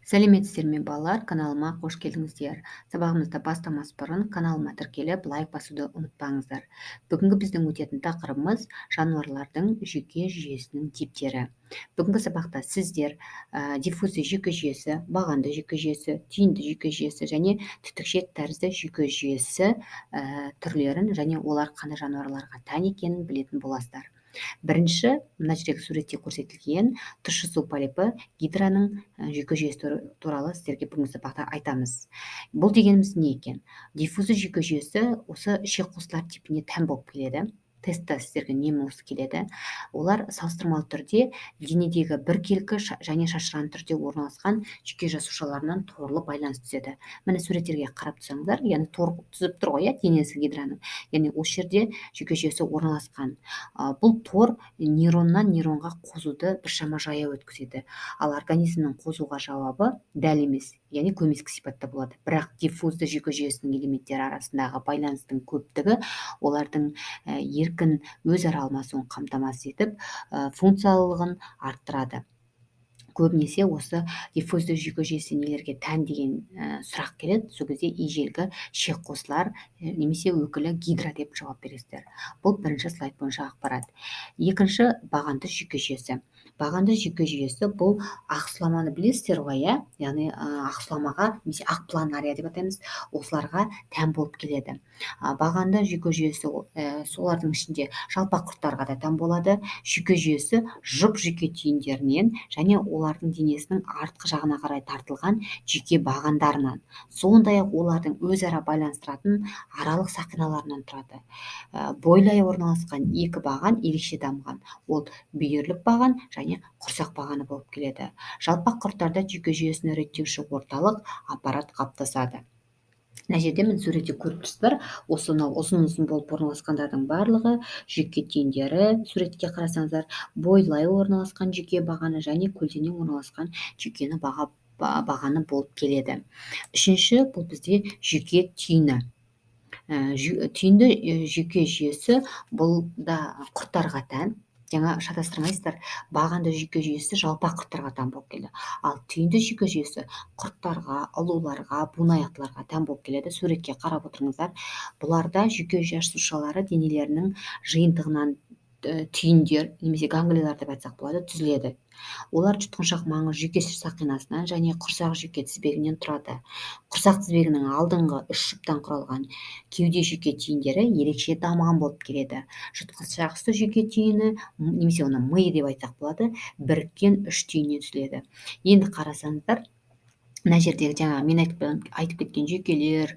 Сәлеметсіздер ме балалар, каналыма қош келдіңіздер. Сабағымызды бастамас бұрын каналыма тіркеліп, лайк басуды ұмытпаңыздар. Бүгінгі біздің өтетін тақырыбымыз жануарлардың жүйке жүйесінің типтері. Бүгінгі сабақта сіздер диффузды жүйке жүйесі, бағанды жүйке жүйесі, түйінді жүйке жүйесі және түтікшек тәрізді жүйке жүйесі түрлерін және олар қандай жануарларға тән екенін білетін боласыздар. Бірінші, мына жердегі суретте көрсетілген тұщы су полипі гидраның жүйке жүйесі туралы сіздерге бүгінгі сабақта айтамыз. Бұл дегеніміз не екен? Диффузды жүйке жүйесі осы ішек қуыстылар типіне тән болып келеді. Тестта сіздерге не осы келеді? Олар салыстырмалы түрде денедегі біркелкі және шашыран түрде орналасқан жүйке жасушаларынан торлы байланыс түзеді. Міне суреттерге қарап тұрсаңыздар, яғни тор түзіп тұр ғой, денесі гидраның. Яғни осы жерде жүйке жүйесі орналасқан. Бұл тор нейроннан нейронға қозуды біршама жаяу өткізеді. Ал организмнің қозуға жауабы дәл емес, яғни көмескі сипатта болады. Бірақ диффузды жүйке жүйесінің элементтері арасындағы байланыстың көптігі олардың еркін өзара алмасуын қамтамасыз етіп, функциялылығын арттырады. Көбінесе осы диффузды жүйке жүйесі нелерге тән деген сұрақ келеді. Сол кезде ежелгі ішек қуыстылар немесе өкілі гидра деп жауап бересіздер. Бұл бірінші слайд бойынша ақпарат. Екінші, бағанды жүйке жүйесі. Бағанды жүйке жүйесі бұл ақсұламаны білесіздер ғой, яғни ақсұламаға немесе ақпланария деп атаймыз, осыларға тән болып келеді. Бағанды жүйке жүйесі солардың ішінде жалпақ құрттарға да тән болады. Жүйке жүйесі жұп жүйке түйіндерінен және олардың денесінің артқы жағына қарай тартылған жүйке бағандарынан, сондай-ақ олардың өзара байланыстыратын аралық сақиналарынан тұрады. Бойлай орналасқан екі баған ерекше дамыған. Ол бүйірлік баған және құрсақ бағаны болып келеді. Жалпақ құрттарда жүйке жүйесін реттеуші орталық аппарат қалыптасады. Мына жерде міне суретте көріп тұрсыздар, осынау ұзын болып орналасқандардың барлығы жүйке түйіндері. Суретке қарасаңыздар, бойлай орналасқан жүйке бағаны және көлденең орналасқан жүйкені бағаны болып келеді. Үшінші, бұл бізде жүйке түйіні. Түйінді жүйке жүйесі бұл да құрттарға тән. Жаңа шатастырмайсыздар, бағанды жүйке жүйесі жалпақ құрттарға тән болып келді. Ал түйінді жүйке жүйесі құрттарға, ұлуларға, буынаяқтыларға тән болып келеді. Суретке қарап отырыңыздар. Бұларда жүйке жасушалары денелерінің жиынтығынан түйіндер немесе ганглиялар деп айтсақ болады, түзіледі. Олар жұтқыншақ маңы жүйке сақинасынан және құрсақ жүйке тізбегінен тұрады. Құрсақ тізбегінің алдыңғы 3 жұптан құралған кеуде жүйке түйіндері ерекше дамыған болып келеді. Жұтқыншақсты жүйке түйіні немесе оны ми деп айтсақ болады, біріккен 3 түйіннен түзіледі. Енді қарасаңыздар, мына жердегі жаңа мен айтып кеткен жүйкелер,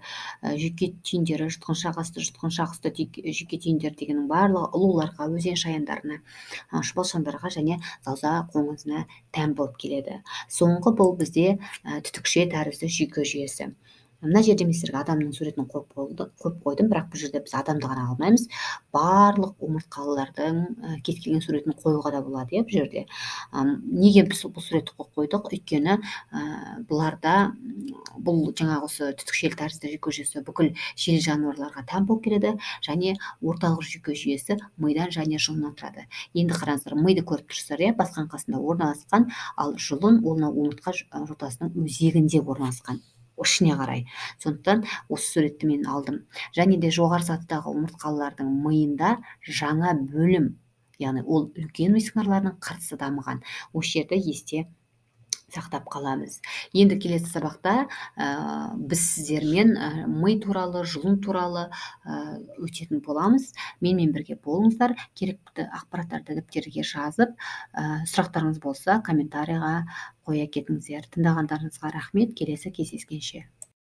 жүйке түйіндері, жұтқыншақ асты жүйке түйіндері дегеннің барлығы ұлуларға, өзен шаяндарына, шұбалшандарға және зауза қоңызына тән болып келеді. Соңғы бұл бізде түтікше тәрізді жүйке жүйесі. Мына жерде мен сіздерге адамның суретін қойып қойдым, бірақ бұл жерде біз адамды ғана алмаймыз. Барлық омыртқалылардың кез келген суретін қоюға да болады, бұл жерде. Неге біз бұл суретті қойып қойдық? Өйткені бұларда бұл жаңағы осы түтікшел тәрізді жүйке жүйесі бүкіл жел жануарларға тән болып келеді және орталық жүйке жүйесі мидан және жұлыннан тұрады. Енді қараңыздар, миды көріп тұрсыздар, басқан қасында орналасқан, ал жұлын ол омыртқа жотасының өзегінде орналасқан, ішіне қарай. Сондықтан осы суретті мен алдым. Және де жоғары сатыдағы омыртқалылардың миында жаңа бөлім, яғни ол үлкен ми сыңарларының қыртысы дамыған. Осы жерді есте сақтап қаламыз. Енді келесі сабақта біз сіздермен ми туралы, жұлын туралы өтетін боламыз. Менімен бірге болыңыздар. Керекті ақпараттарды дәптерге жазып, сұрақтарыңыз болса комментарийға қоя кетіңіздер. Тыңдағандарыңызға рахмет. Келесі кездескенше.